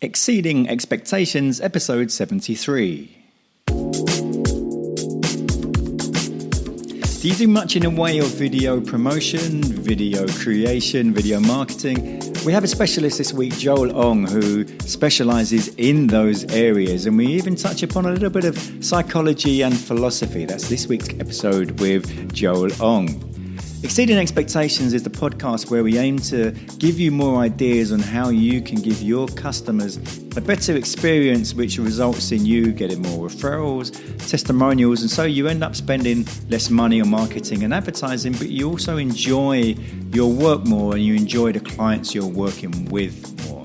Exceeding Expectations, episode 73. Do you do much in the way of video promotion, video creation, video marketing? We have a specialist this week, Joel Ong, who specializes in those areas, and we even touch upon a little bit of psychology and philosophy. That's this week's episode with Joel Ong. Exceeding Expectations is the podcast where we aim to give you more ideas on how you can give your customers a better experience, which results in you getting more referrals, testimonials, and so you end up spending less money on marketing and advertising, but you also enjoy your work more and you enjoy the clients you're working with more.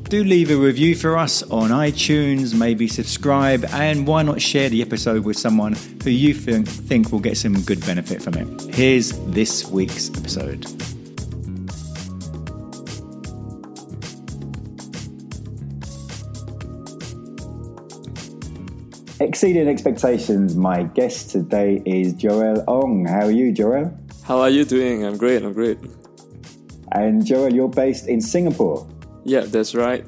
Do leave a review for us on iTunes, maybe subscribe, and why not share the episode with someone who you think will get some good benefit from it. Here's this week's episode. Exceeding Expectations, my guest today is Joel Ong. How are you, Joel? How are you doing? I'm great. And Joel, you're based in Singapore. Yeah, that's right.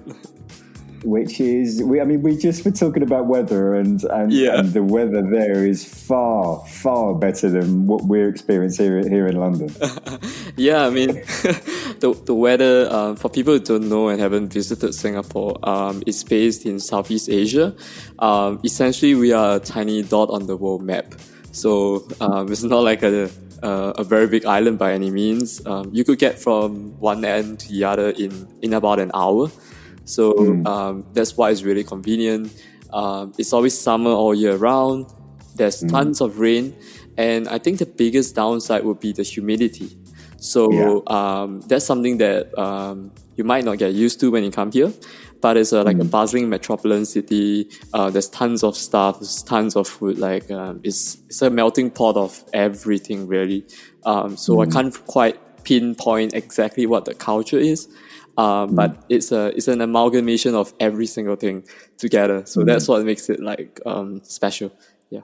Which is, we just were talking about weather, and the weather there is far, far better than what we're experiencing here in London. Yeah, the weather, for people who don't know and haven't visited Singapore, it's based in Southeast Asia. Essentially, we are a tiny dot on the world map. So it's not like a very big island by any means. You could get from one end to the other in about an hour. So that's why it's really convenient. It's always summer all year round. There's tons of rain. And I think the biggest downside would be the humidity. So that's something that you might not get used to when you come here. But it's like a bustling metropolitan city. There's tons of stuff. There's tons of food. It's a melting pot of everything, really. So I can't quite pinpoint exactly what the culture is. But it's an amalgamation of every single thing together. So that's what makes it special. Yeah.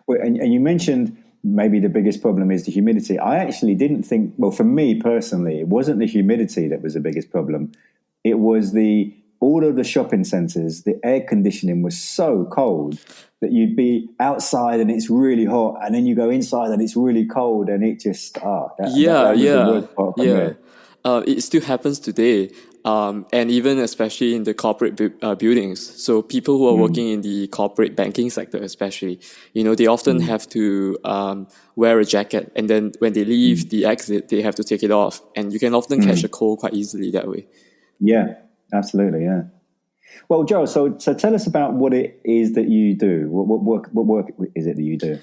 Well, and you mentioned maybe the biggest problem is the humidity. I actually didn't think. Well, for me personally, it wasn't the humidity that was the biggest problem. It was all of the shopping centres, the air conditioning was so cold that you'd be outside and it's really hot, and then you go inside and it's really cold, and it just that was the worst part for me. It still happens today, and even especially in the corporate buildings. So people who are working in the corporate banking sector, especially, they often have to wear a jacket, and then when they leave the exit, they have to take it off, and you can often catch a cold quite easily that way. Yeah. Absolutely, yeah. Well, Joel, so tell us about what it is that you do. What work is it that you do?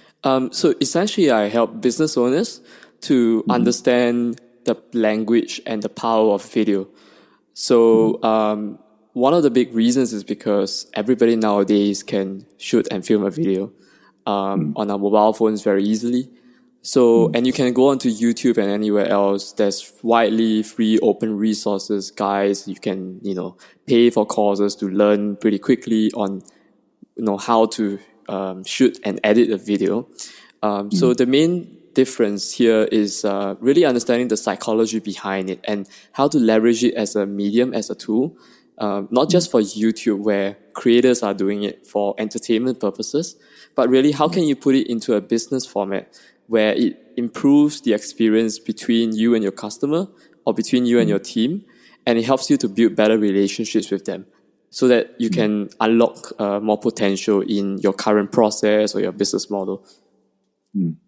So essentially, I help business owners to understand the language and the power of video. So one of the big reasons is because everybody nowadays can shoot and film a video on our mobile phones very easily. So, and you can go onto YouTube and anywhere else. There's widely free open resources, guys. You can, pay for courses to learn pretty quickly on, how to shoot and edit a video. So the main difference here is really understanding the psychology behind it and how to leverage it as a medium, as a tool. Not just for YouTube, where creators are doing it for entertainment purposes, but really how can you put it into a business format where it improves the experience between you and your customer or between you and your team, and it helps you to build better relationships with them so that you can unlock more potential in your current process or your business model. And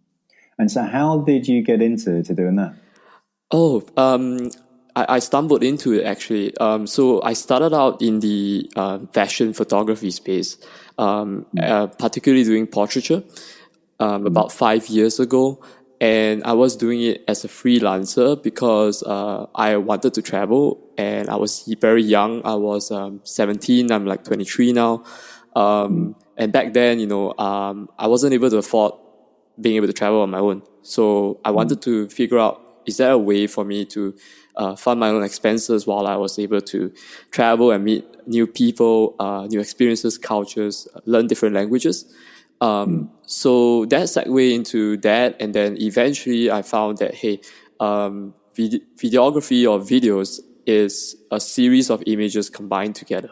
so how did you get into doing that? I stumbled into it actually. So I started out in the fashion photography space, particularly doing portraiture. About 5 years ago, and I was doing it as a freelancer because I wanted to travel, and I was very young. I was 17. I'm 23 now, and back then, I wasn't able to afford being able to travel on my own. So I wanted to figure out, is there a way for me to fund my own expenses while I was able to travel and meet new people, new experiences, cultures, learn different languages. So that segued into that, and then eventually I found that, videography or videos is a series of images combined together.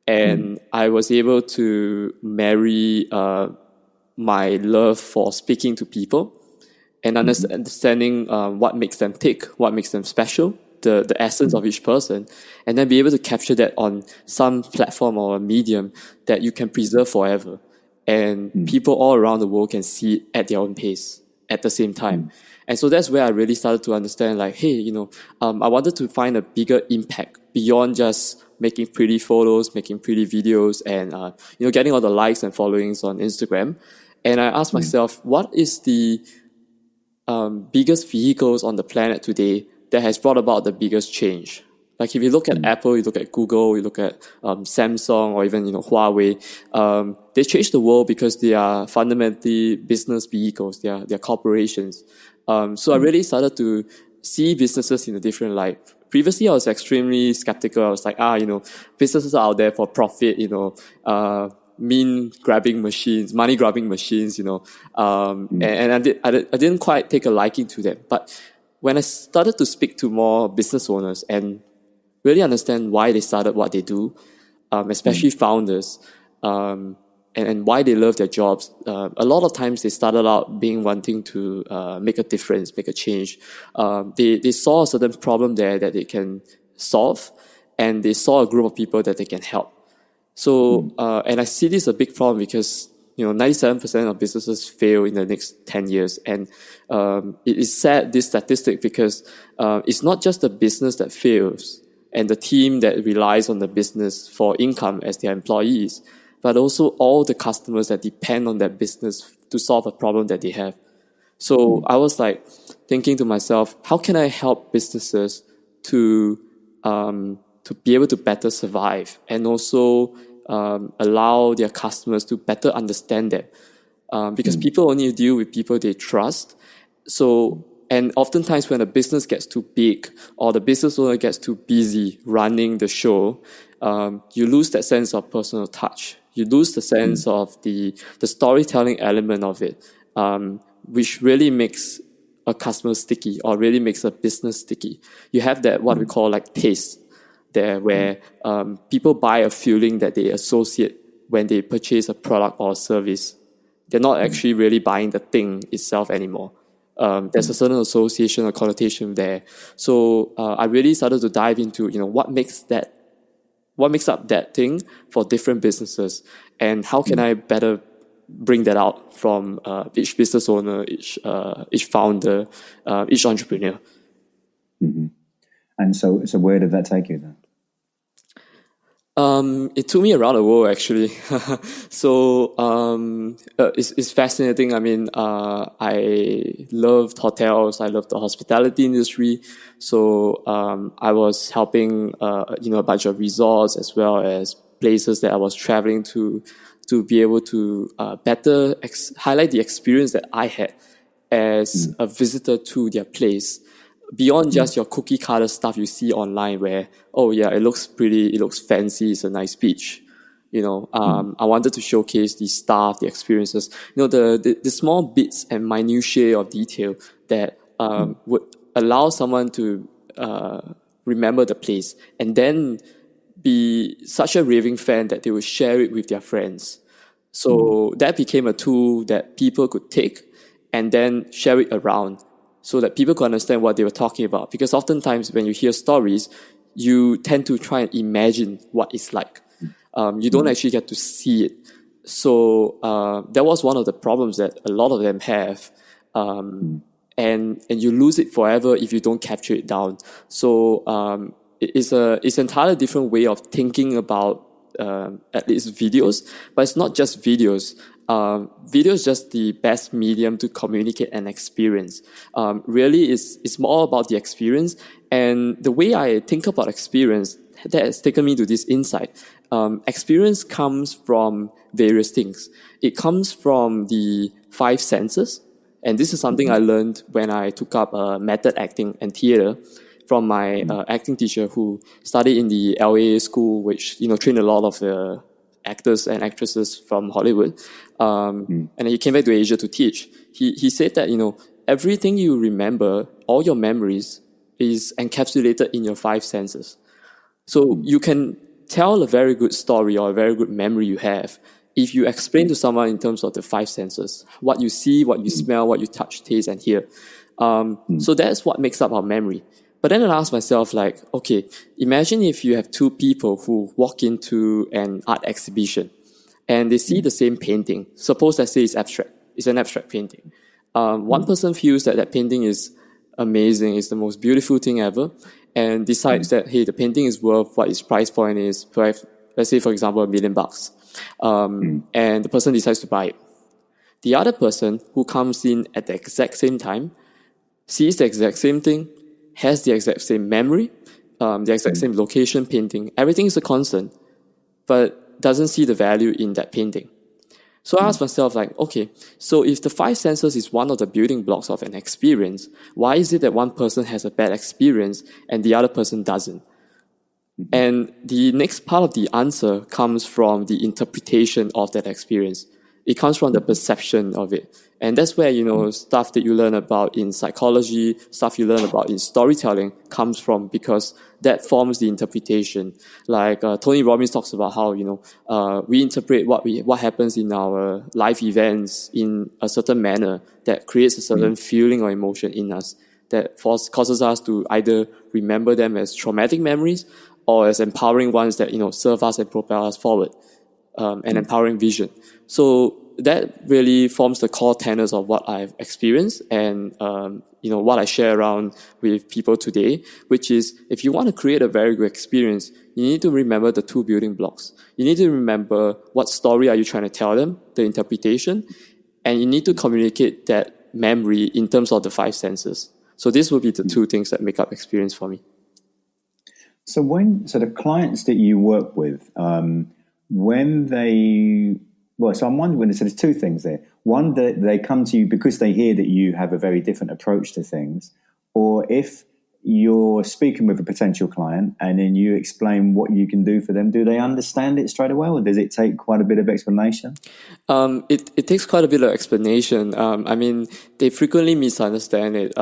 And I was able to marry my love for speaking to people and understanding what makes them tick, what makes them special, the essence of each person, and then be able to capture that on some platform or a medium that you can preserve forever. And people all around the world can see it at their own pace at the same time. And so that's where I really started to understand, like, hey, I wanted to find a bigger impact beyond just making pretty photos, making pretty videos, and, getting all the likes and followings on Instagram. And I asked myself, what is the biggest vehicles on the planet today that has brought about the biggest change? Like if you look at Apple, you look at Google, you look at Samsung, or even Huawei, they changed the world because they are fundamentally business vehicles. They are corporations. So I really started to see businesses in a different light. Previously, I was extremely skeptical. I was like, businesses are out there for profit, money grabbing machines, and I didn't quite take a liking to them. But when I started to speak to more business owners and really understand why they started what they do, especially founders, and why they love their jobs. A lot of times they started out wanting to make a difference, make a change. They saw a certain problem there that they can solve, and they saw a group of people that they can help. So, and I see this as a big problem because 97% of businesses fail in the next 10 years. And it is sad, this statistic, because it's not just the business that fails and the team that relies on the business for income as their employees, but also all the customers that depend on that business to solve a problem that they have. So I was like thinking to myself, how can I help businesses to be able to better survive and also allow their customers to better understand them? Because people only deal with people they trust. So, and oftentimes when a business gets too big or the business owner gets too busy running the show, you lose that sense of personal touch. You lose the sense of the storytelling element of it, which really makes a customer sticky or really makes a business sticky. You have that, what we call like taste there, where people buy a feeling that they associate when they purchase a product or a service. They're not actually really buying the thing itself anymore. There's a certain association or connotation there. So I really started to dive into, what makes up that thing for different businesses, and how can I better bring that out from each business owner, each founder, each entrepreneur. And so where did that take you then? It took me around the world, actually. So it's fascinating. I mean, I loved hotels. I loved the hospitality industry. So I was helping, a bunch of resorts as well as places that I was traveling to be able to better highlight the experience that I had as a visitor to their place. Beyond just your cookie cutter stuff you see online where, it looks pretty, it looks fancy, it's a nice beach. I wanted to showcase the staff, the experiences, the small bits and minutiae of detail that would allow someone to remember the place and then be such a raving fan that they would share it with their friends. So that became a tool that people could take and then share it around, so that people could understand what they were talking about. Because oftentimes when you hear stories, you tend to try and imagine what it's like. You don't actually get to see it. So that was one of the problems that a lot of them have. And you lose it forever if you don't capture it down. So it's an entirely different way of thinking about at least videos. But it's not just videos. Video is just the best medium to communicate an experience. Really, it's more about the experience. And the way I think about experience, that has taken me to this insight. Experience comes from various things. It comes from the 5 senses. And this is something I learned when I took up method acting and theater from my acting teacher who studied in the LA school, which, trained a lot of the actors and actresses from Hollywood. And then he came back to Asia to teach. He said that, everything you remember, all your memories, is encapsulated in your five senses. So you can tell a very good story or a very good memory you have if you explain to someone in terms of the five senses, what you see, what you smell, what you touch, taste, and hear. So that's what makes up our memory. But then I asked myself, like, okay, imagine if you have two people who walk into an art exhibition and they see the same painting. Suppose, let's say, it's abstract. It's an abstract painting. One person feels that that painting is amazing, it's the most beautiful thing ever, and decides that, hey, the painting is worth what its price point is, let's say, for example, $1 million. And the person decides to buy it. The other person who comes in at the exact same time, sees the exact same thing, has the exact same memory, the exact same location, painting, everything is a constant, but doesn't see the value in that painting. So I asked myself, like, okay, so if the five senses is one of the building blocks of an experience, why is it that one person has a bad experience and the other person doesn't? And the next part of the answer comes from the interpretation of that experience. It comes from the perception of it. And that's where, stuff that you learn about in psychology, stuff you learn about in storytelling comes from, because that forms the interpretation. Like Tony Robbins talks about how, we interpret what happens in our life events in a certain manner that creates a certain feeling or emotion in us that causes us to either remember them as traumatic memories or as empowering ones that, serve us and propel us forward. An empowering vision. So that really forms the core tenets of what I've experienced and, what I share around with people today, which is, if you want to create a very good experience, you need to remember the two building blocks. You need to remember what story are you trying to tell them, the interpretation, and you need to communicate that memory in terms of the five senses. So this would be the two things that make up experience for me. So the clients that you work with, I'm wondering, so there's two things there. One, that they come to you because they hear that you have a very different approach to things, or if you're speaking with a potential client and then you explain what you can do for them, do they understand it straight away, or does it take quite a bit of explanation? It takes quite a bit of explanation. They frequently misunderstand it,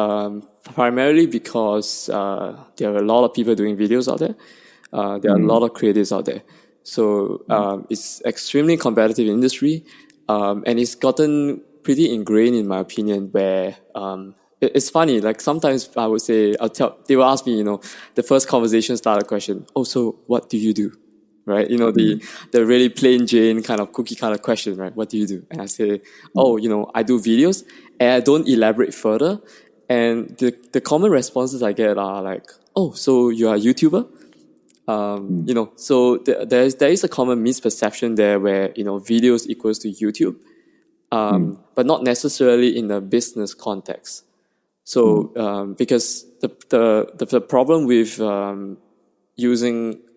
primarily because there are a lot of people doing videos out there. There are a lot of creatives out there. So it's extremely competitive industry, and it's gotten pretty ingrained, in my opinion, where it's funny. Like sometimes I would say, they will ask me, the first conversation start a question. Oh, so what do you do? Right? The really plain Jane kind of cookie cutter question, right? What do you do? And I say, I do videos, and I don't elaborate further. And the common responses I get are like, oh, so you are a YouTuber? So there is a common misperception there where, videos equals to YouTube, but not necessarily in a business context. So, because the problem with,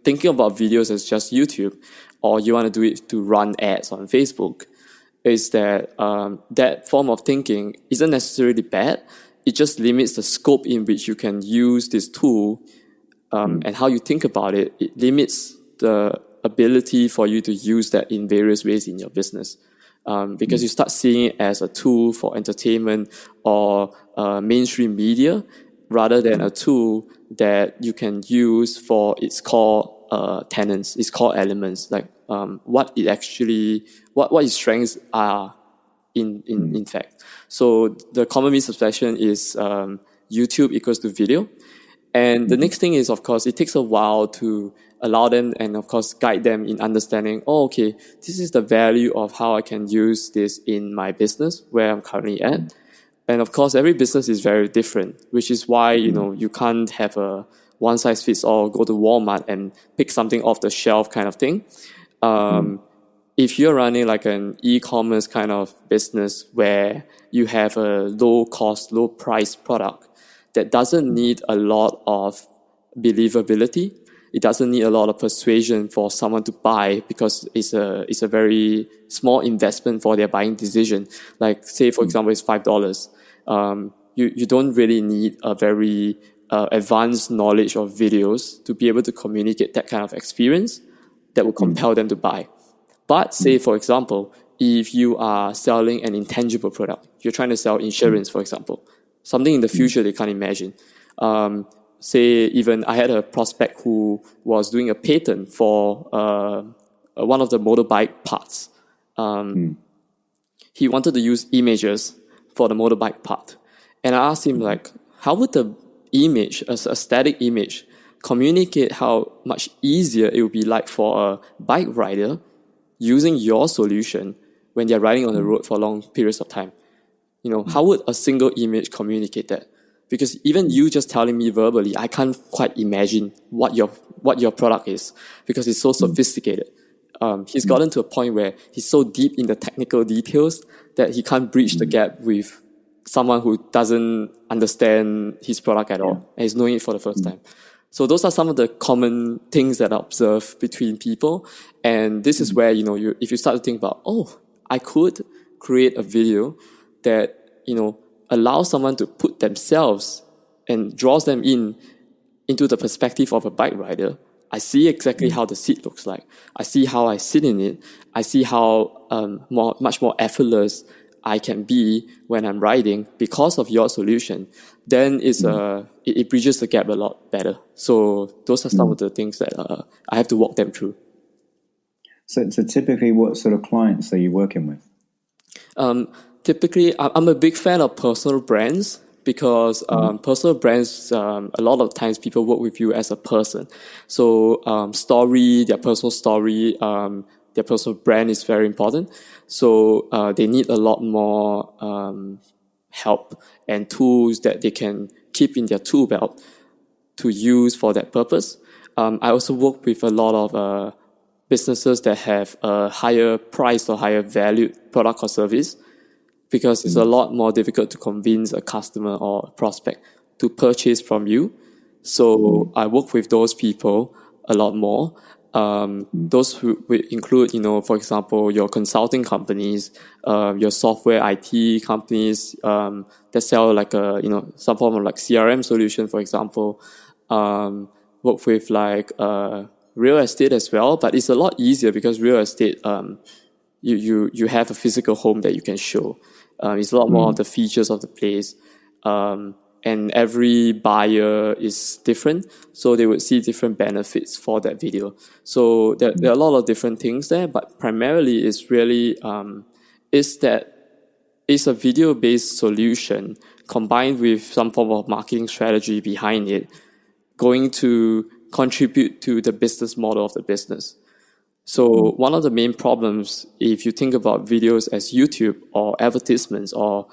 thinking about videos as just YouTube, or you want to do it to run ads on Facebook, is that, that form of thinking isn't necessarily bad. It just limits the scope in which you can use this tool. And how you think about it, it limits the ability for you to use that in various ways in your business. Because you start seeing it as a tool for entertainment or mainstream media, rather than a tool that you can use for its core tenets, its core elements, like what its strengths are in fact. So the common misperception is YouTube equals to video. And the next thing is, of course, it takes a while to allow them and, of course, guide them in understanding, this is the value of how I can use this in my business where I'm currently at. And, of course, every business is very different, which is why, you can't have a one-size-fits-all, go to Walmart and pick something off the shelf kind of thing. If you're running like an e-commerce kind of business where you have a low-cost, low-price product, that doesn't need a lot of believability. It doesn't need a lot of persuasion for someone to buy, because it's a very small investment for their buying decision. Like, say, for example, it's $5. You don't really need a very advanced knowledge of videos to be able to communicate that kind of experience that will compel them to buy. But say, for example, if you are selling an intangible product, you're trying to sell insurance, for example, something in the future they can't imagine. say even I had a prospect who was doing a patent for one of the motorbike parts. He wanted to use images for the motorbike part. And I asked him, like, how would the image, a static image, communicate how much easier it would be like for a bike rider using your solution when they're riding on the road for long periods of time? How would a single image communicate that? Because even you just telling me verbally, I can't quite imagine what your product is, because it's so sophisticated. He's gotten to a point where he's so deep in the technical details that he can't bridge the gap with someone who doesn't understand his product at all and is knowing it for the first time. So those are some of the common things that I observe between people. And this is where, if you start to think about, I could create a video that, allows someone to put themselves and draws them into the perspective of a bike rider. I see exactly how the seat looks like. I see how I sit in it. I see how much more effortless I can be when I'm riding because of your solution. Then it bridges the gap a lot better. So those are some of the things that I have to walk them through. So typically, what sort of clients are you working with? Typically, I'm a big fan of personal brands, because personal brands, a lot of times people work with you as a person. So their personal story, their personal brand is very important. So they need a lot more help and tools that they can keep in their tool belt to use for that purpose. I also work with a lot of businesses that have a higher price or higher valued product or service, because it's a lot more difficult to convince a customer or a prospect to purchase from you. So I work with those people a lot more. Those who include, for example, your consulting companies, your software IT companies that sell like some form of like CRM solution, for example. Work with like real estate as well, but it's a lot easier because real estate, you have a physical home that you can show. It's a lot more of the features of the place. And every buyer is different, so they would see different benefits for that video. So there are a lot of different things there, but primarily it's really it's a video-based solution combined with some form of marketing strategy behind it, going to contribute to the business model of the business. So one of the main problems, if you think about videos as YouTube or advertisements or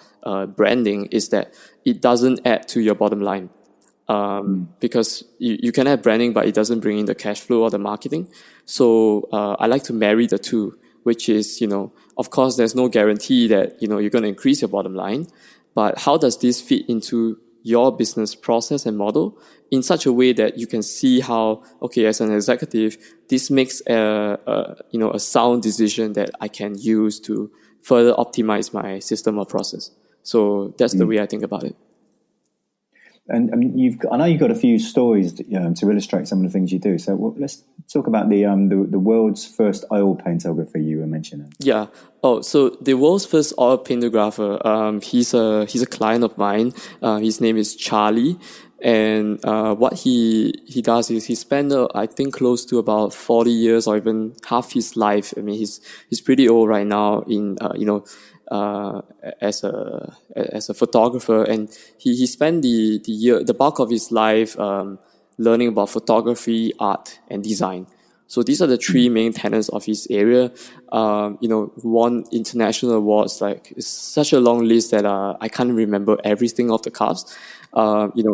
branding, is that it doesn't add to your bottom line. Because you can have branding, but it doesn't bring in the cash flow or the marketing. So I like to marry the two, which is, of course, there's no guarantee that, you're going to increase your bottom line. But how does this fit into your business process and model in such a way that you can see how, okay, as an executive, this makes a sound decision that I can use to further optimize my system or process. So that's the way I think about it. And I mean, I know you've got a few stories to illustrate some of the things you do. So let's talk about the world's first oil paintographer you were mentioning. Yeah. Oh, so the world's first oil paintographer. He's a client of mine. His name is Charlie, and what he does is he spent I think close to about 40 years or even half his life. I mean, he's pretty old right now in as a photographer, and he spent the bulk of his life learning about photography, art, and design. So these are the three main tenets of his area. Won international awards. Like, it's such a long list that I can't remember everything off the cuffs.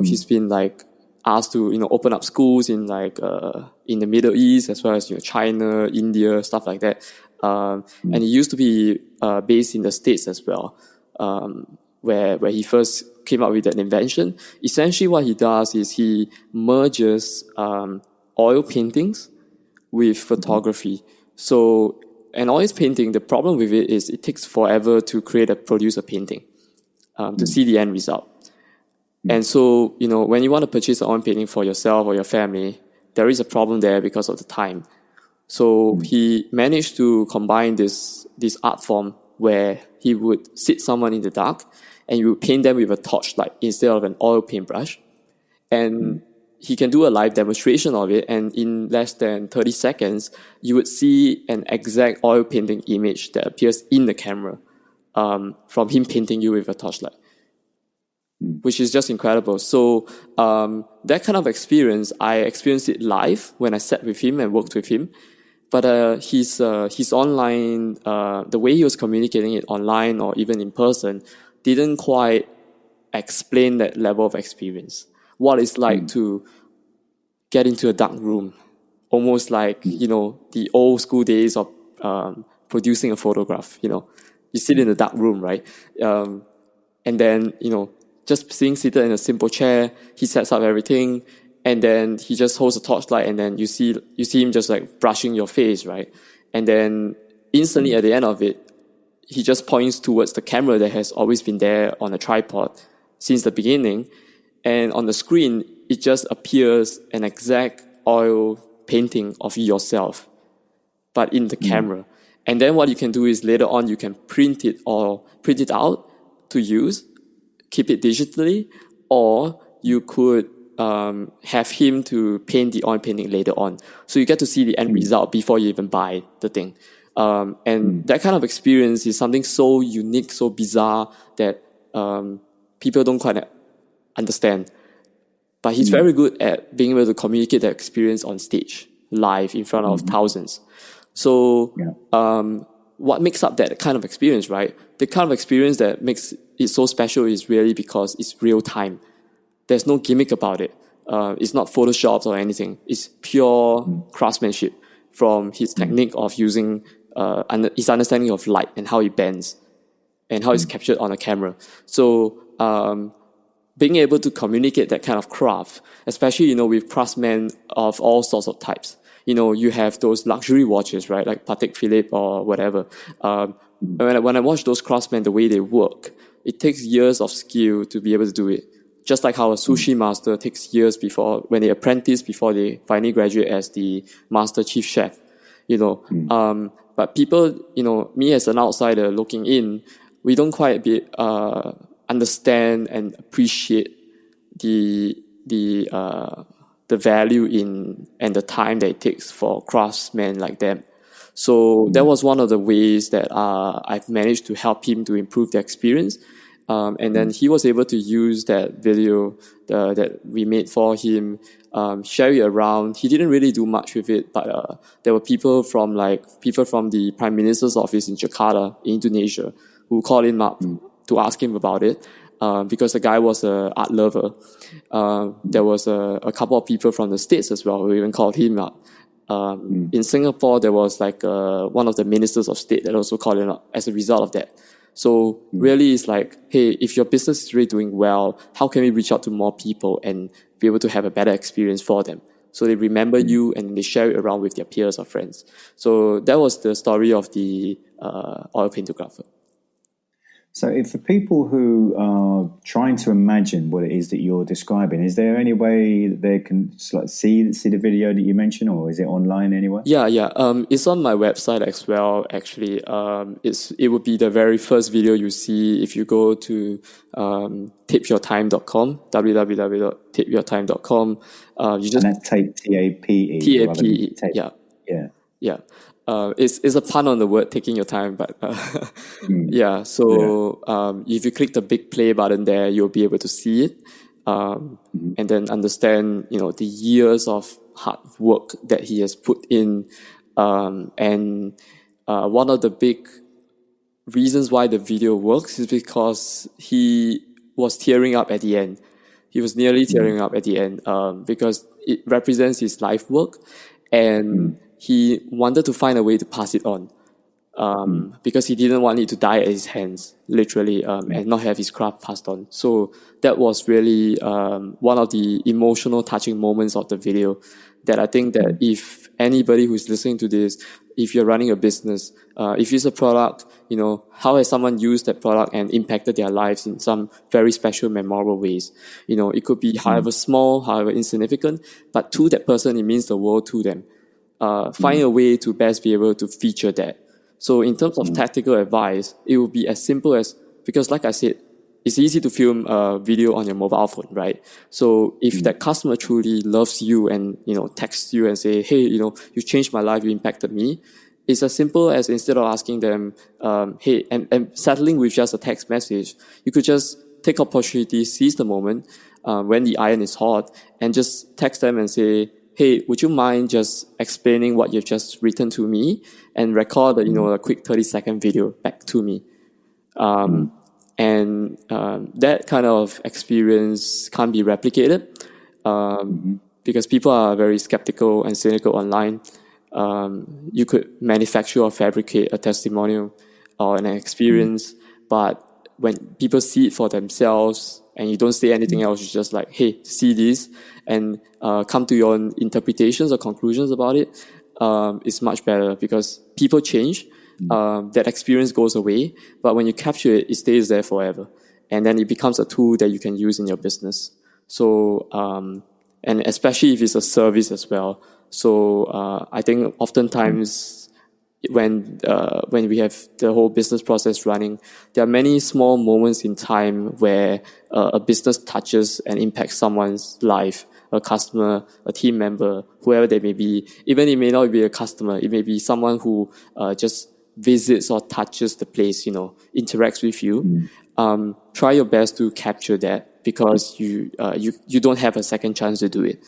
He's been like asked to open up schools in like in the Middle East, as well as China, India, stuff like that. And he used to be based in the States as well, where he first came up with that invention. Essentially, what he does is he merges oil paintings with photography. So an oil painting, the problem with it is it takes forever to produce a painting, to see the end result. And so, when you want to purchase an oil painting for yourself or your family, there is a problem there because of the time. So he managed to combine this art form where he would sit someone in the dark and you would paint them with a torchlight instead of an oil paintbrush. And he can do a live demonstration of it, and in less than 30 seconds, you would see an exact oil painting image that appears in the camera from him painting you with a torchlight, which is just incredible. So that kind of experience, I experienced it live when I sat with him and worked with him. But his online, the way he was communicating it online or even in person, didn't quite explain that level of experience. What it's like to get into a dark room, almost like, the old school days of producing a photograph. You sit in a dark room, right? And then, just being seated in a simple chair, he sets up everything, and then he just holds a torchlight, and then you see him just like brushing your face, right? And then instantly at the end of it, he just points towards the camera that has always been there on a tripod since the beginning. And on the screen, it just appears an exact oil painting of yourself, but in the camera. And then what you can do is later on, you can print it out to use, keep it digitally, or you could have him to paint the oil painting later on. So you get to see the end result before you even buy the thing. And that kind of experience is something so unique, so bizarre that people don't quite understand. But he's very good at being able to communicate that experience on stage, live, in front of thousands. So what makes up that kind of experience, right? The kind of experience that makes it so special is really because it's real time. There's no gimmick about it. It's not photoshopped or anything. It's pure craftsmanship from his technique of using his understanding of light and how it bends and how it's captured on a camera. So being able to communicate that kind of craft, especially, with craftsmen of all sorts of types. You have those luxury watches, right? Like Patek Philippe or whatever. When I watch those craftsmen, the way they work, it takes years of skill to be able to do it. Just like how a sushi master takes years when they apprentice, before they finally graduate as the master chief chef, But people, me as an outsider looking in, we don't quite understand and appreciate the value in and the time that it takes for craftsmen like them. So that was one of the ways that I've managed to help him to improve the experience. And then he was able to use that video that we made for him, share it around. He didn't really do much with it, but there were people from the Prime Minister's office in Jakarta, Indonesia, who called him up to ask him about it. Because the guy was an art lover. There was a couple of people from the States as well who even called him up. In Singapore, there was one of the ministers of state that also called him up as a result of that. So really it's like, hey, if your business is really doing well, how can we reach out to more people and be able to have a better experience for them? So they remember you and they share it around with their peers or friends. So that was the story of the oil paintographer. So if for people who are trying to imagine what it is that you're describing, is there any way that they can see the video that you mentioned, or is it online anywhere? Yeah. It's on my website as well, actually. It would be the very first video you see if you go to tapeyourtime.com, www.tapeyourtime.com. And that's tape, T-A-P-E. T-A-P-E, yeah. It's a pun on the word taking your time, but if you click the big play button there, you'll be able to see it, and then understand, the years of hard work that he has put in. And one of the big reasons why the video works is because he was tearing up at the end. He was nearly tearing up at the end, because it represents his life work, and he wanted to find a way to pass it on, because he didn't want it to die at his hands, literally, and not have his craft passed on. So that was really one of the emotional, touching moments of the video that I think that if anybody who's listening to this, if you're running a business, if it's a product, how has someone used that product and impacted their lives in some very special, memorable ways? It could be however small, however insignificant, but to that person, it means the world to them. Find a way to best be able to feature that. So in terms of tactical advice, it would be as simple as, because like I said, it's easy to film a video on your mobile phone, right? So if that customer truly loves you and, texts you and say, hey, you changed my life, you impacted me, it's as simple as instead of asking them, hey, and settling with just a text message, you could just take opportunity, seize the moment, when the iron is hot, and just text them and say, hey, would you mind just explaining what you've just written to me and record a quick 30-second video back to me? And that kind of experience can't be replicated because people are very skeptical and cynical online. You could manufacture or fabricate a testimonial or an experience, but when people see it for themselves and you don't say anything else, you're just like, hey, see this, and come to your own interpretations or conclusions about it, it's much better because people change. That experience goes away, but when you capture it, it stays there forever. And then it becomes a tool that you can use in your business. So, and especially if it's a service as well. So, I think oftentimes when we have the whole business process running, there are many small moments in time where a business touches and impacts someone's life, a customer, a team member, whoever they may be. Even it may not be a customer, it may be someone who just visits or touches the place, interacts with you. Try your best to capture that because you don't have a second chance to do it.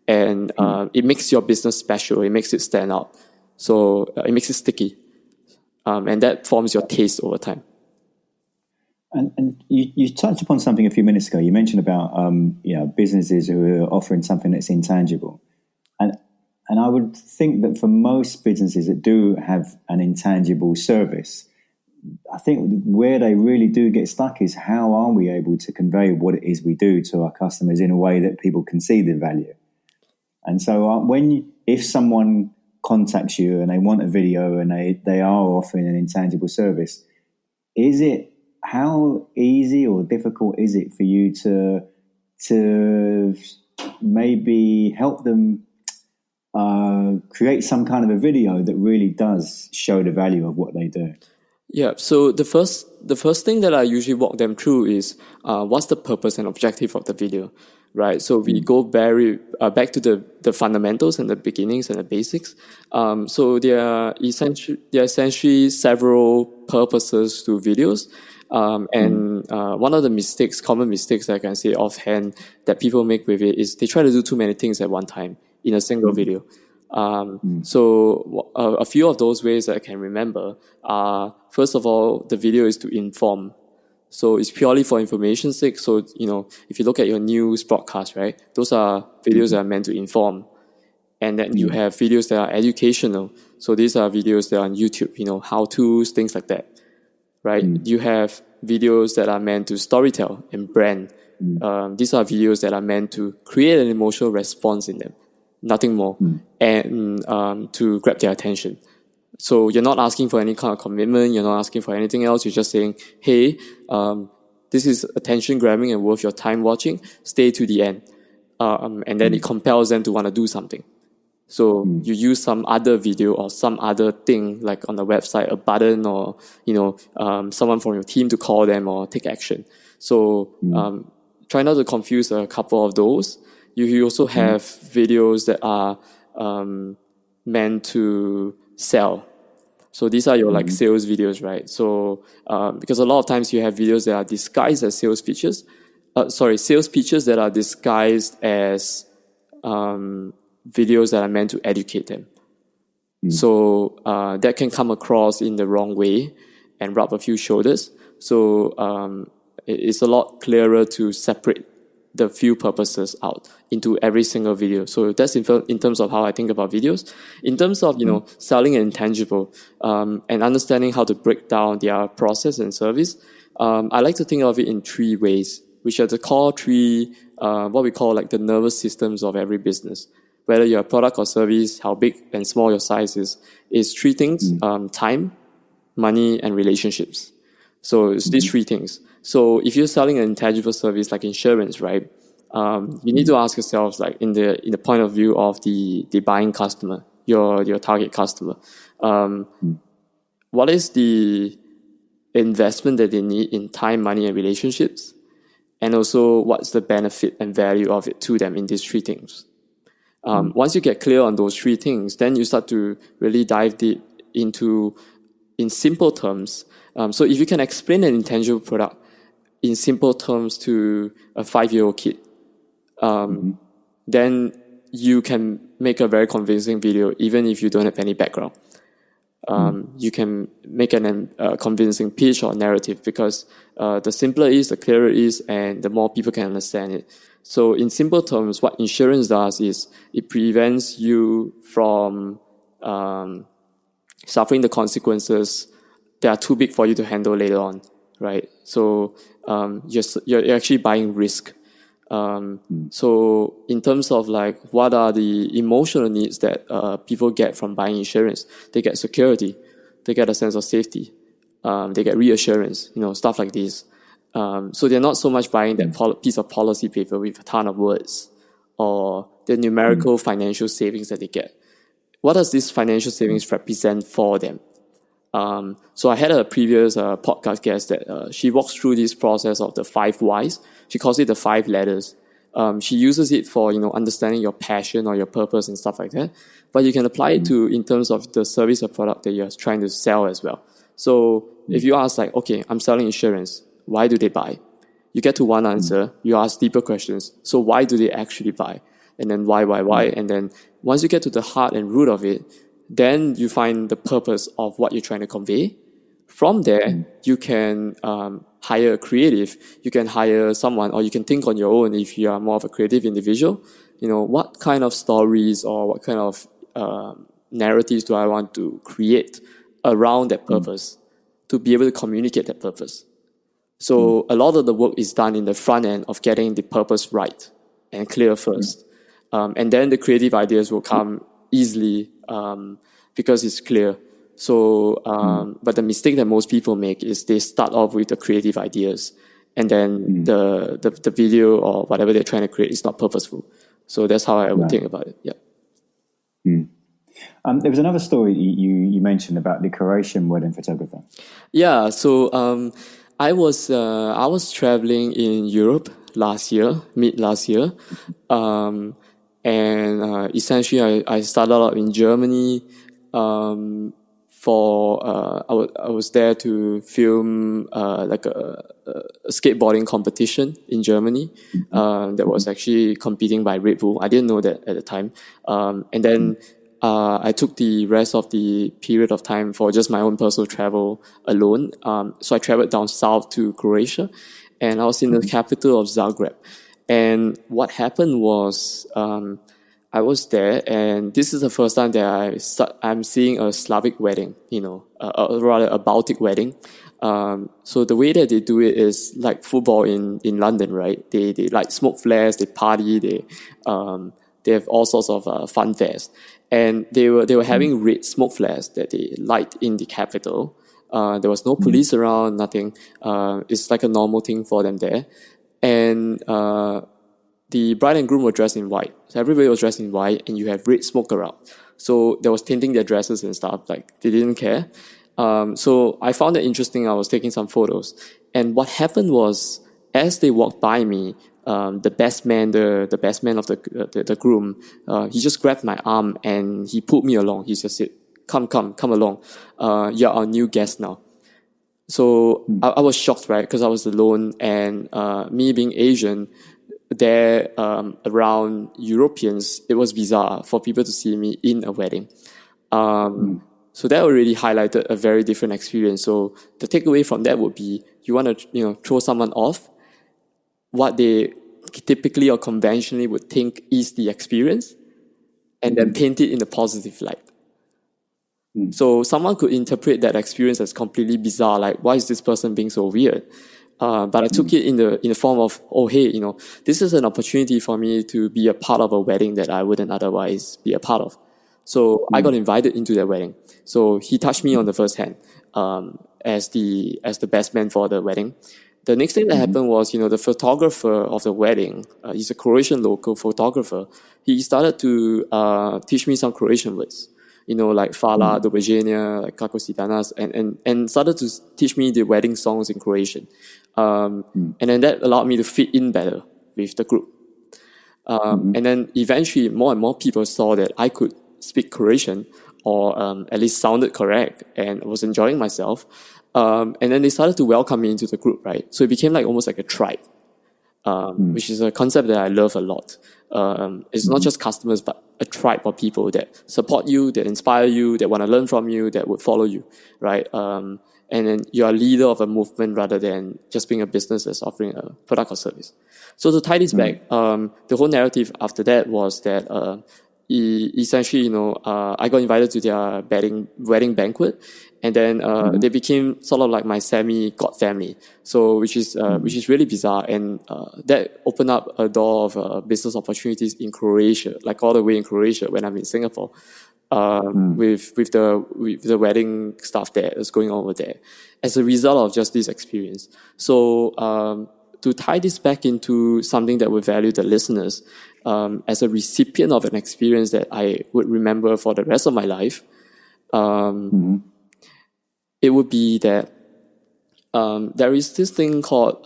And it makes your business special. It makes it stand out. So it makes it sticky. And that forms your taste over time. And you touched upon something a few minutes ago. You mentioned about businesses who are offering something that's intangible. And I would think that for most businesses that do have an intangible service, I think where they really do get stuck is how are we able to convey what it is we do to our customers in a way that people can see the value. And so if someone contacts you and they want a video and they are offering an intangible service, how easy or difficult is it for you to maybe help them create some kind of a video that really does show the value of what they do? Yeah. So the first thing that I usually walk them through is what's the purpose and objective of the video, right? So we go back to the fundamentals and the beginnings and the basics. So there are essentially several purposes to videos. And one of the common mistakes I can say offhand that people make with it is they try to do too many things at one time in a single video. So a few of those ways that I can remember are, first of all, the video is to inform. So it's purely for information's sake. So, if you look at your news broadcast, right, those are videos that are meant to inform. And then you have videos that are educational. So these are videos that are on YouTube, how-tos, things like that, right? You have videos that are meant to storytell and brand. These are videos that are meant to create an emotional response in them. Nothing more, and to grab their attention. So you're not asking for any kind of commitment. You're not asking for anything else. You're just saying, hey, this is attention grabbing and worth your time watching. Stay to the end. And then it compels them to want to do something. So you use some other video or some other thing, like on the website, a button or, someone from your team to call them or take action. So try not to confuse a couple of those. You also have videos that are meant to sell. So these are your sales videos, right? So because a lot of times you have videos that are disguised as sales pitches. Sales pitches that are disguised as videos that are meant to educate them. So that can come across in the wrong way and rub a few shoulders. So it's a lot clearer to separate the few purposes out into every single video. So that's in terms of how I think about videos. In terms of, selling an intangible, and understanding how to break down their process and service, I like to think of it in three ways, which are the core three, what we call like the nervous systems of every business. Whether you're a product or service, how big and small your size is three things, time, money, and relationships. So it's these three things. So if you're selling an intangible service like insurance, right, you need to ask yourself, like in the point of view of the buying customer, your target customer, what is the investment that they need in time, money, and relationships, and also what's the benefit and value of it to them in these three things. Once you get clear on those three things, then you start to really dive deep into, in simple terms. So if you can explain an intangible product in simple terms to a 5-year-old kid, then you can make a very convincing video, even if you don't have any background. You can make a convincing pitch or narrative, because the simpler it is, the clearer it is, and the more people can understand it. So in simple terms, what insurance does is it prevents you from suffering the consequences that are too big for you to handle later on, right? So you're actually buying risk. So in terms of like what are the emotional needs that people get from buying insurance, they get security, they get a sense of safety, they get reassurance, stuff like this. So they're not so much buying that piece of policy paper with a ton of words or the numerical financial savings that they get. What does this financial savings represent for them? So I had a previous podcast guest that she walks through this process of the 5 whys. She calls it the 5 letters. She uses it for, understanding your passion or your purpose and stuff like that. But you can apply it to in terms of the service or product that you're trying to sell as well. So if you ask like, okay, I'm selling insurance, why do they buy? You get to one answer. You ask deeper questions. So why do they actually buy? And then why? And then once you get to the heart and root of it, then you find the purpose of what you're trying to convey. From there, you can hire a creative. You can hire someone, or you can think on your own if you are more of a creative individual. What kind of stories or what kind of narratives do I want to create around that purpose to be able to communicate that purpose? So a lot of the work is done in the front end of getting the purpose right and clear first. And then the creative ideas will come easily because it's clear. So, but the mistake that most people make is they start off with the creative ideas, and then the video or whatever they're trying to create is not purposeful. So that's how I would think about it. Yeah. There was another story you mentioned about the Croatian wedding photographer. Yeah. So I was traveling in Europe mid last year. And essentially, I started out in Germany. I was there to film like a skateboarding competition in Germany that was actually competing by Red Bull. I didn't know that at the time. And then I took the rest of the period of time for just my own personal travel alone. So I traveled down south to Croatia, and I was in the capital of Zagreb. And what happened was, I was there, and this is the first time that I'm seeing a Slavic wedding, rather a Baltic wedding. So the way that they do it is like football in London, right? They like smoke flares, they party, they have all sorts of fun fairs, and they were having red smoke flares that they light in the capital. There was no police around, nothing. It's like a normal thing for them there. And the bride and groom were dressed in white. So everybody was dressed in white, and you have red smoke around. So they was tinting their dresses and stuff. Like, they didn't care. So I found it interesting. I was taking some photos. And what happened was, as they walked by me, the best man of the groom, he just grabbed my arm and he pulled me along. He just said, come along. You're our new guest now. So I was shocked, right? Because I was alone, and me being Asian, there around Europeans, it was bizarre for people to see me in a wedding. So that already highlighted a very different experience. So the takeaway from that would be, you want to throw someone off what they typically or conventionally would think is the experience, and then paint it in a positive light. So someone could interpret that experience as completely bizarre, like, why is this person being so weird? But I took it in the form of, oh, hey, this is an opportunity for me to be a part of a wedding that I wouldn't otherwise be a part of. So I got invited into that wedding. So he touched me on the first hand as the best man for the wedding. The next thing that happened was, the photographer of the wedding, he's a Croatian local photographer. He started to teach me some Croatian words. like Fala, do Virginia, like Kako Sitanas, and started to teach me the wedding songs in Croatian. And then that allowed me to fit in better with the group. And then eventually more and more people saw that I could speak Croatian, or at least sounded correct, and was enjoying myself. And then they started to welcome me into the group, right? So it became like almost like a tribe, which is a concept that I love a lot. It's not just customers, but a tribe of people that support you, that inspire you, that want to learn from you, that would follow you, right? And then you're a leader of a movement rather than just being a business that's offering a product or service. So to tie this back, the whole narrative after that was that essentially, I got invited to their wedding banquet, and then they became sort of like my semi-god family. So which is really bizarre, and that opened up a door of business opportunities in Croatia, like all the way in Croatia when I'm in Singapore, with the wedding stuff that's going on over there, as a result of just this experience. So to tie this back into something that would value the listeners, as a recipient of an experience that I would remember for the rest of my life, it would be that there is this thing called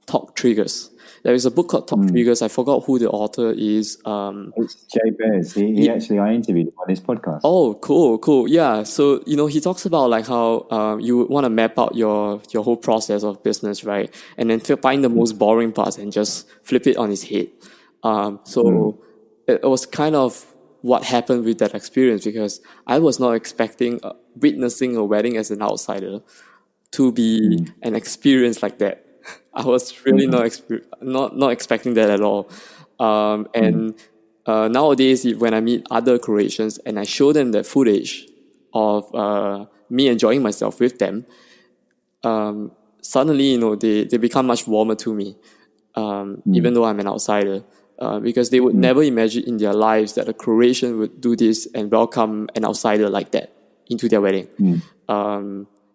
Talk Triggers. There is a book called Talk Triggers. I forgot who the author is. It's Jay Bears. He actually, I interviewed him on his podcast. Oh, cool. Yeah. So, he talks about like how you would want to map out your whole process of business, right? And then find the most boring parts and just flip it on its head. So it was kind of what happened with that experience, because I was not expecting witnessing a wedding as an outsider to be an experience like that. I was really not expecting that at all. And nowadays, when I meet other Croatians and I show them that footage of me enjoying myself with them, suddenly, they become much warmer to me, even though I'm an outsider. Because they would never imagine in their lives that a Croatian would do this and welcome an outsider like that into their wedding.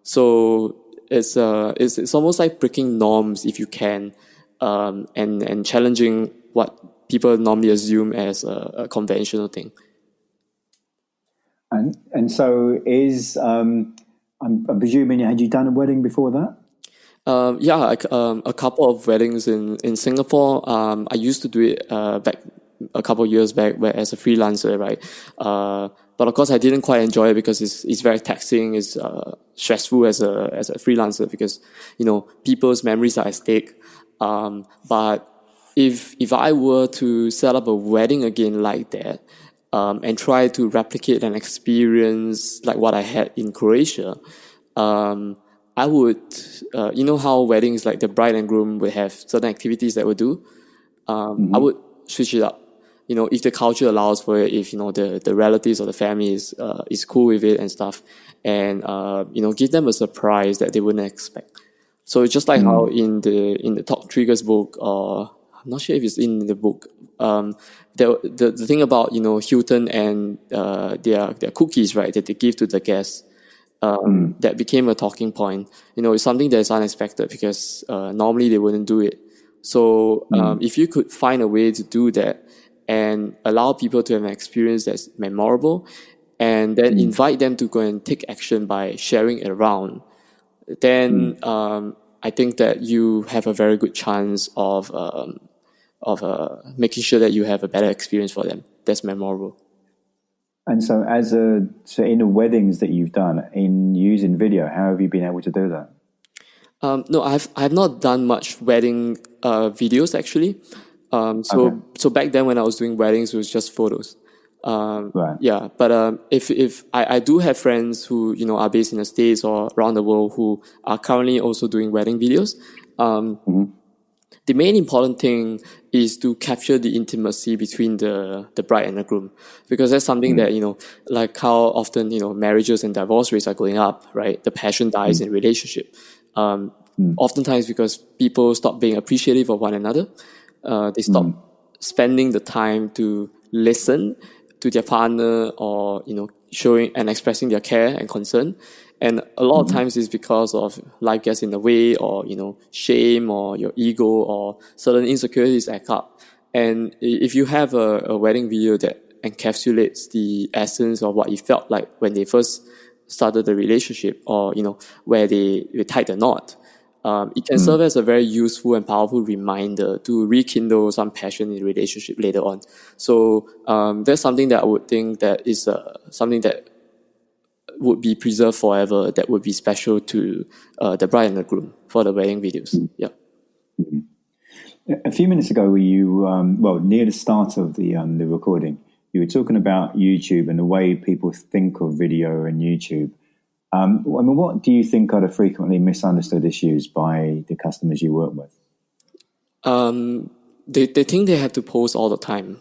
So it's almost like breaking norms, if you can, and challenging what people normally assume as a conventional thing. And so I'm presuming, had you done a wedding before that? A couple of weddings in Singapore. I used to do it back a couple of years back, as a freelancer, right? But of course, I didn't quite enjoy it because it's very taxing. It's stressful as a freelancer, because people's memories are at stake. But if I were to set up a wedding again like that, and try to replicate an experience like what I had in Croatia, I would, how weddings, like the bride and groom would have certain activities that would do. I would switch it up. If the culture allows for it, if the relatives or the family is cool with it and stuff, and give them a surprise that they wouldn't expect. So it's just like how in the Talk Triggers book, or I'm not sure if it's in the book, the thing about Hilton and their cookies, right, that they give to the guests. That became a talking point. It's something that's unexpected, because normally they wouldn't do it. So if you could find a way to do that and allow people to have an experience that's memorable, and then invite them to go and take action by sharing it around, then I think that you have a very good chance of making sure that you have a better experience for them that's memorable. And so in the weddings that you've done, in using video, how have you been able to do that? No, I've not done much wedding videos, actually. So back then when I was doing weddings, it was just photos. Right. Yeah, but if I do have friends who are based in the States or around the world who are currently also doing wedding videos. The main important thing is to capture the intimacy between the bride and the groom, because that's something that, like how often, marriages and divorce rates are going up, right? The passion dies in relationship. Oftentimes because people stop being appreciative of one another. They stop spending the time to listen to their partner, or, showing and expressing their care and concern. And a lot of times it's because of life gets in the way, or, shame, or your ego, or certain insecurities act up. And if you have a wedding video that encapsulates the essence of what it felt like when they first started the relationship, or where they tied the knot. It can serve as a very useful and powerful reminder to rekindle some passion in the relationship later on. So that's something that I would think that is something that would be preserved forever, that would be special to the bride and the groom for the wedding videos. Yeah. A few minutes ago, you near the start of the recording, you were talking about YouTube and the way people think of video and YouTube. What do you think are the frequently misunderstood issues by the customers you work with? They think they have to post all the time.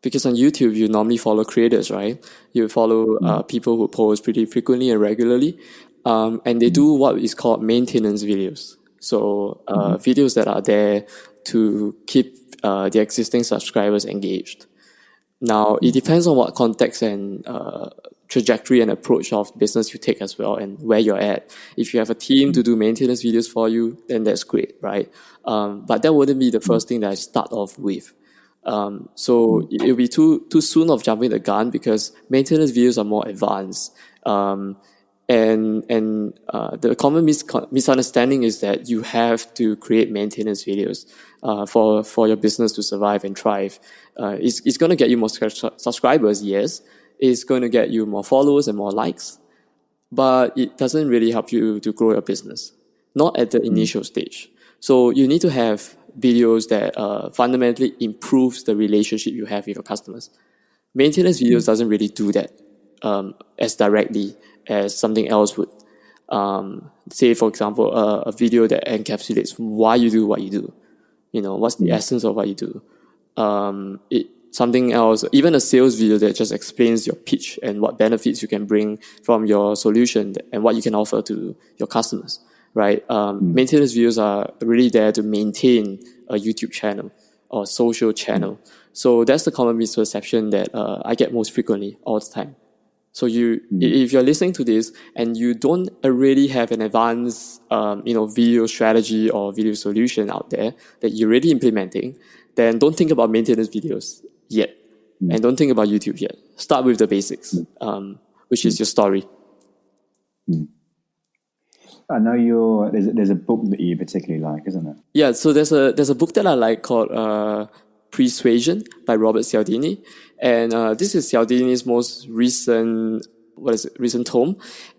Because on YouTube, you normally follow creators, right? You follow people who post pretty frequently and regularly. And they do what is called maintenance videos. So videos that are there to keep the existing subscribers engaged. Now, it depends on what context and trajectory and approach of business you take as well, and where you're at. If you have a team to do maintenance videos for you, then that's great, right? But that wouldn't be the first thing that I start off with. So it'll be too soon of jumping the gun, because maintenance videos are more advanced. And the common misunderstanding is that you have to create maintenance videos for your business to survive and thrive. It's going to get you more subscribers, yes. It's going to get you more followers and more likes, but it doesn't really help you to grow your business, not at the initial stage. So you need to have videos that fundamentally improves the relationship you have with your customers. Maintenance videos doesn't really do that as directly as something else would. Say, for example, a video that encapsulates why you do what you do. What's the essence of what you do. Something else, even a sales video that just explains your pitch and what benefits you can bring from your solution and what you can offer to your customers, right? Maintenance videos are really there to maintain a YouTube channel or social channel. So that's the common misperception that I get most frequently all the time. So if you're listening to this and you don't already have an advanced, video strategy or video solution out there that you're already implementing, then don't think about maintenance videos yet, and don't think about YouTube yet. Start with the basics, which is your story. I know there's a book that you particularly like, isn't it? Yeah, so there's a book that I like called Persuasion by Robert Cialdini, and this is Cialdini's most recent tome,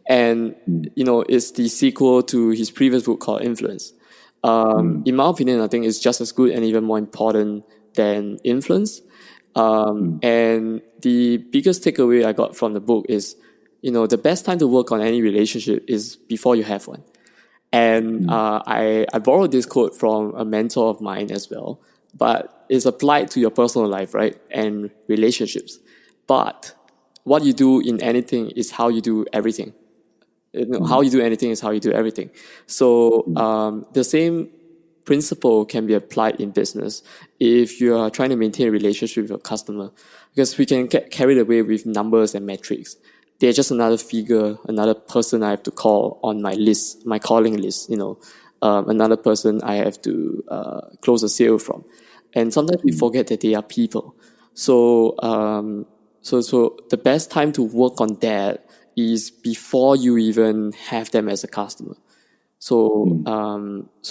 and it's the sequel to his previous book called Influence. In my opinion, I think it's just as good and even more important than Influence. And the biggest takeaway I got from the book is, the best time to work on any relationship is before you have one. And I borrowed this quote from a mentor of mine as well, but it's applied to your personal life, right? And relationships. But what you do in anything is how you do everything. How you do anything is how you do everything. So the same principle can be applied in business if you are trying to maintain a relationship with your customer, because we can get carried away with numbers and metrics. They're just another figure, another person I have to call on my list, my calling list, another person I have to close a sale from. And sometimes we forget that they are people. So the best time to work on that is before you even have them as a customer. So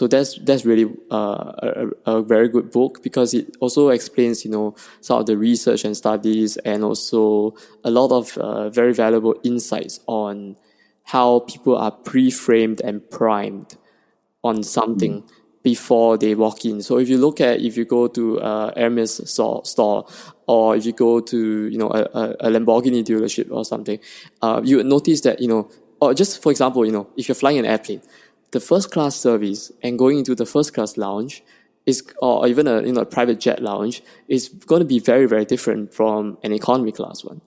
that's really a very good book, because it also explains, some of the research and studies, and also a lot of very valuable insights on how people are pre-framed and primed on something before they walk in. So if you go to Hermes store, or if you go to, a Lamborghini dealership or something, you would notice that, or just for example, if you're flying an airplane, the first class service and going into the first class lounge or even a private jet lounge is going to be very, very different from an economy class one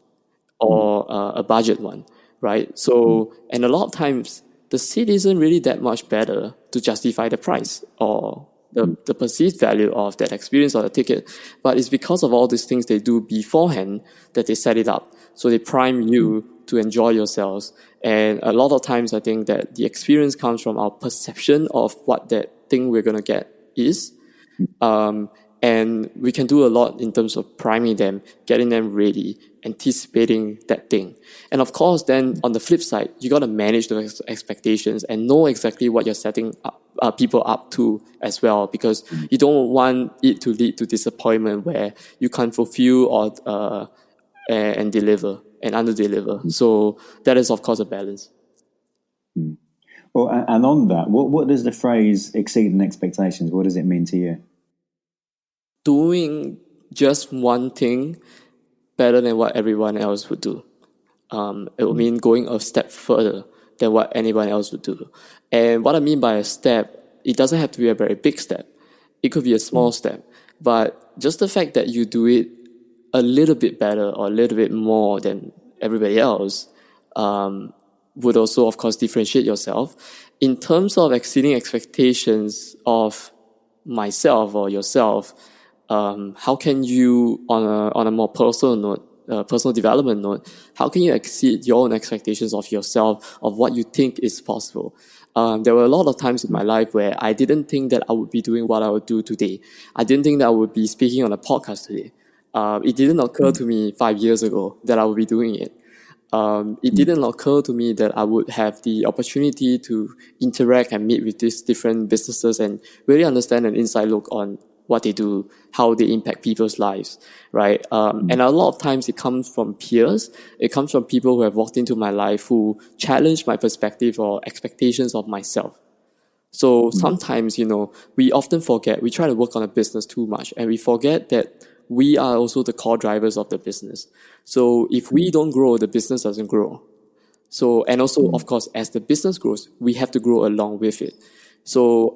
or a budget one, right? So, and a lot of times the seat isn't really that much better to justify the price or the perceived value of that experience or the ticket, but it's because of all these things they do beforehand that they set it up. So they prime you to enjoy yourselves. And a lot of times I think that the experience comes from our perception of what that thing we're going to get is. And And we can do a lot in terms of priming them, getting them ready, anticipating that thing. And of course, then on the flip side, you got to manage those expectations and know exactly what you're setting up, people up to as well, because you don't want it to lead to disappointment where you can't fulfill or and deliver and under-deliver. So that is, of course, a balance. Well, and on that, what does the phrase exceeding expectations, what does it mean to you? Doing just one thing better than what everyone else would do. It would mean going a step further than what anyone else would do. And what I mean by a step, it doesn't have to be a very big step. It could be a small step. But just the fact that you do it a little bit better or a little bit more than everybody else would also, of course, differentiate yourself. In terms of exceeding expectations of myself or yourself, how can you, on a more personal note, personal development note, how can you exceed your own expectations of yourself, of what you think is possible? There were a lot of times in my life where I didn't think that I would be doing what I would do today. I didn't think that I would be speaking on a podcast today. It didn't occur to me 5 years ago that I would be doing it. It didn't occur to me that I would have the opportunity to interact and meet with these different businesses and really understand an inside look on what they do, how they impact people's lives, right? And a lot of times it comes from peers. It comes from people who have walked into my life who challenge my perspective or expectations of myself. So sometimes, we often forget, we try to work on a business too much and we forget that we are also the core drivers of the business. So if we don't grow, the business doesn't grow. So, and also, of course, as the business grows, we have to grow along with it. So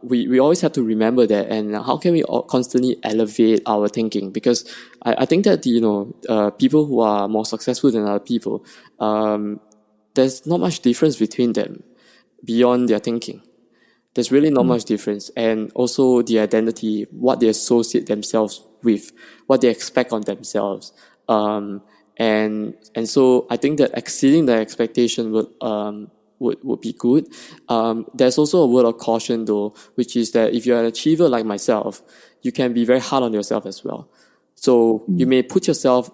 we always have to remember that, and how can we constantly elevate our thinking? Because I think that people who are more successful than other people, there's not much difference between them beyond their thinking. There's really not much difference, and also the identity, what they associate themselves with, what they expect on themselves, and so I think that exceeding the expectation would be good. There's also a word of caution though, which is that if you're an achiever like myself, you can be very hard on yourself as well. So you may put yourself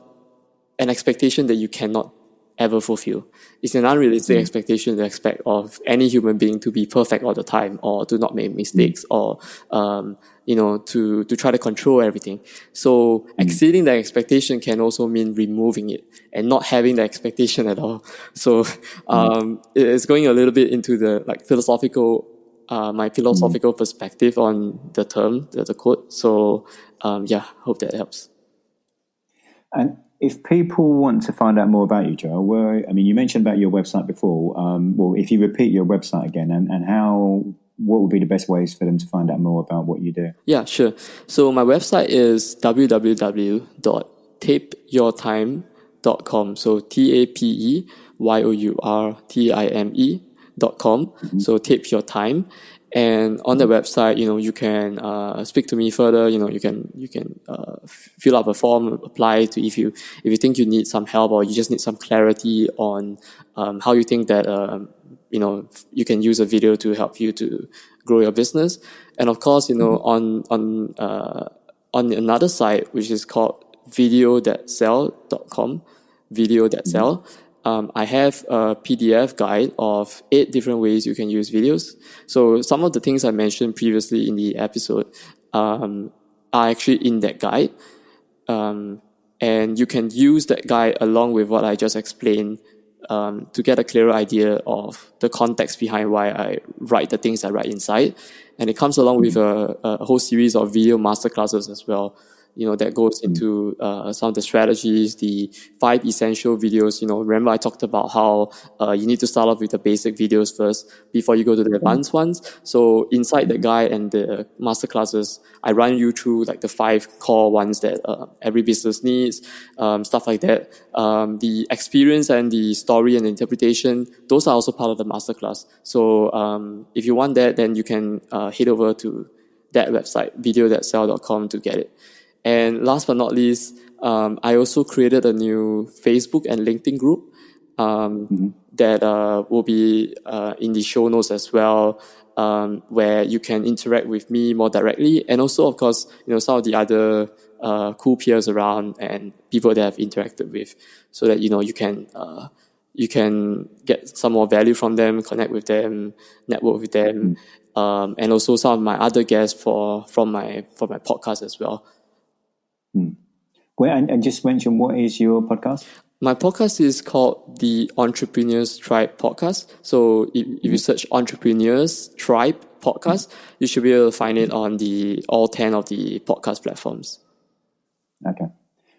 an expectation that you cannot ever fulfill. It's an unrealistic expectation to expect of any human being to be perfect all the time or to not make mistakes or, to try to control everything. So exceeding that expectation can also mean removing it and not having the expectation at all. So, it's going a little bit into the philosophical, my philosophical perspective on the term, the quote. So, hope that helps. And if people want to find out more about you, Joel, you mentioned about your website before. If you repeat your website again and what would be the best ways for them to find out more about what you do? Yeah, sure. So my website is www.tapeyourtime.com. So TAPEYOURTIME.com. So tape your time. And on the website, you can speak to me further. You can fill up a form, apply to if you think you need some help or you just need some clarity on how you think that you can use a video to help you to grow your business. And of course, on another site which is called video.sell.com, video.sell. I have a PDF guide of 8 different ways you can use videos. So some of the things I mentioned previously in the episode are actually in that guide. And you can use that guide along with what I just explained to get a clearer idea of the context behind why I write the things I write inside. And it comes along with a whole series of video masterclasses as well. That goes into some of the strategies, the 5 essential videos. Remember I talked about how you need to start off with the basic videos first before you go to the advanced ones. So inside the guide and the masterclasses, I run you through the 5 core ones that every business needs, stuff like that. The experience and the story and the interpretation, those are also part of the masterclass. So if you want that, then you can head over to that website, video.sell.com, to get it. And last but not least, I also created a new Facebook and LinkedIn group that will be in the show notes as well. where you can interact with me more directly, and also, of course, some of the other cool peers around and people that I've interacted with, so that you can get some more value from them, connect with them, network with them, and also some of my other guests from my podcast as well. Well, and just mention, what is your podcast? My podcast is called the Entrepreneurs Tribe Podcast. So if you search Entrepreneurs Tribe Podcast, you should be able to find it on all 10 of the podcast platforms. Okay.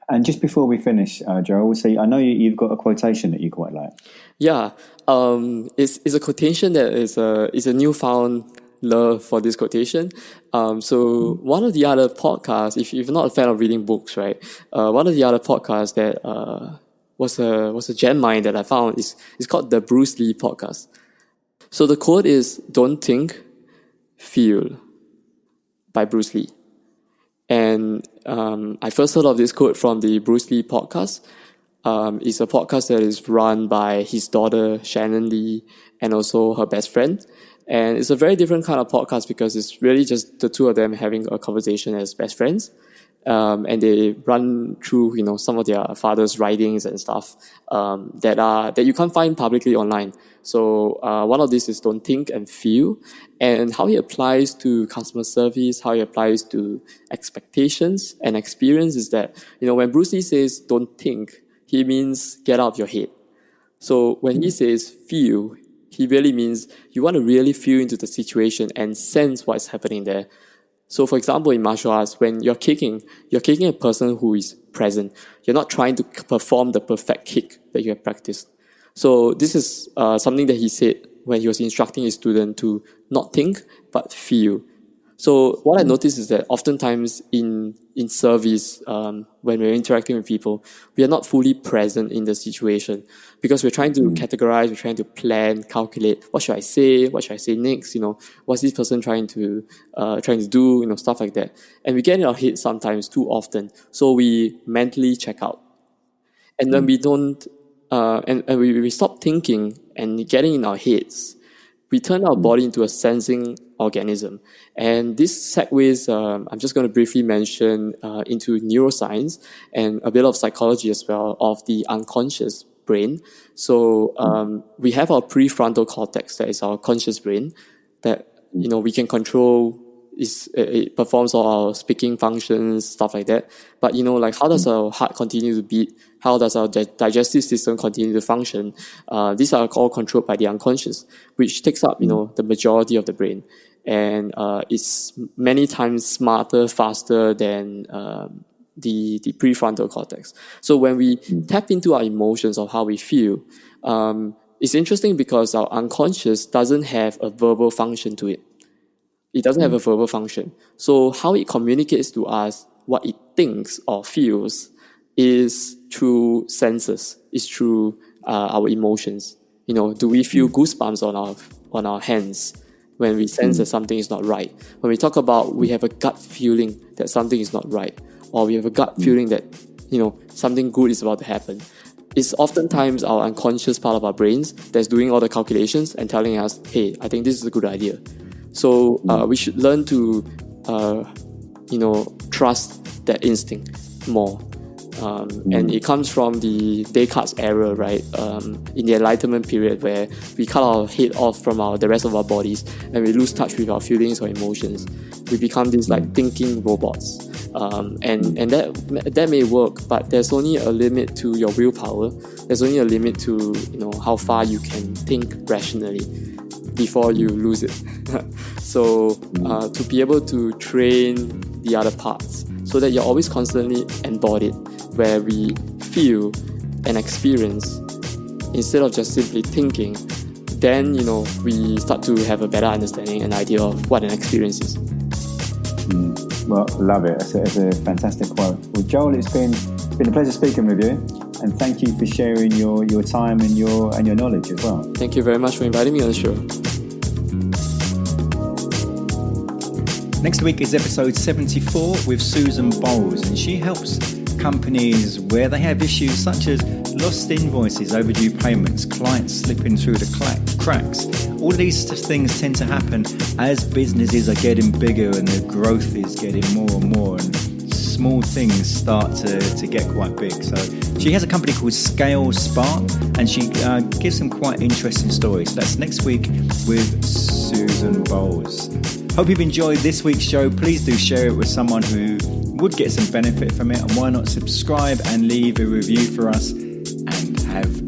And just before we finish, Joel, I know you've got a quotation that you quite like. Yeah. It's a quotation that is a newfound love for this quotation. So one of the other podcasts, if you're not a fan of reading books, right? One of the other podcasts that was a gem mine that I found is called the Bruce Lee podcast. So the quote is, "Don't think, feel," by Bruce Lee. And I first heard of this quote from the Bruce Lee podcast. It's a podcast that is run by his daughter, Shannon Lee, and also her best friend. And it's a very different kind of podcast because it's really just the two of them having a conversation as best friends. And they run through, some of their father's writings and stuff, that you can't find publicly online. So, one of these is "Don't think and feel," and how it applies to customer service, how it applies to expectations and experience is that, when Bruce Lee says "don't think," he means get out of your head. So when he says "feel," he really means you want to really feel into the situation and sense what's happening there. So, for example, in martial arts, when you're kicking a person who is present. You're not trying to perform the perfect kick that you have practiced. So this is something that he said when he was instructing his student to not think, but feel. So what I noticed is that oftentimes in service, when we're interacting with people, we are not fully present in the situation because we're trying to categorize, we're trying to plan, calculate, what should I say next, what's this person trying to do, stuff like that. And we get in our head sometimes too often. So we mentally check out. And then we don't, and we stop thinking and getting in our heads. We turn our body into a sensing organism. And this segues, I'm just going to briefly mention into neuroscience and a bit of psychology as well of the unconscious brain. So we have our prefrontal cortex, that is our conscious brain, that we can control. It performs all our speaking functions, stuff like that. But how does our heart continue to beat? How does our digestive system continue to function? These are all controlled by the unconscious, which takes up the majority of the brain, and it's many times smarter, faster than the prefrontal cortex. So when we tap into our emotions of how we feel, it's interesting because our unconscious doesn't have a verbal function to it. It doesn't have a verbal function. So how it communicates to us what it thinks or feels is through senses, is through our emotions. Do we feel goosebumps on our hands when we sense that something is not right? When we talk about we have a gut feeling that something is not right, or we have a gut feeling that something good is about to happen, it's oftentimes our unconscious part of our brains that's doing all the calculations and telling us, hey, I think this is a good idea. So we should learn to, trust that instinct more. And it comes from the Descartes era, right? In the Enlightenment period, where we cut our head off from the rest of our bodies and we lose touch with our feelings or emotions. We become these thinking robots. And that may work, but there's only a limit to your willpower. There's only a limit to how far you can think rationally before you lose it. So to be able to train the other parts so that you're always constantly embodied, where we feel and experience instead of just simply thinking, then we start to have a better understanding and idea of what an experience is. Well, love it. It's a fantastic quote. Well, Joel, it's been a pleasure speaking with you, and thank you for sharing your time and your knowledge as well. Thank you very much for inviting me on the show. Next week is episode 74 with Susan Bowles, and she helps companies where they have issues such as lost invoices, overdue payments, clients slipping through the cracks. All of these things tend to happen as businesses are getting bigger and the growth is getting more and more, and small things start to get quite big. So she has a company called Scale Spark, and she gives some quite interesting stories. So that's next week with Susan Bowles. Hope you've enjoyed this week's show. Please do share it with someone who would get some benefit from it, and why not subscribe and leave a review for us, and have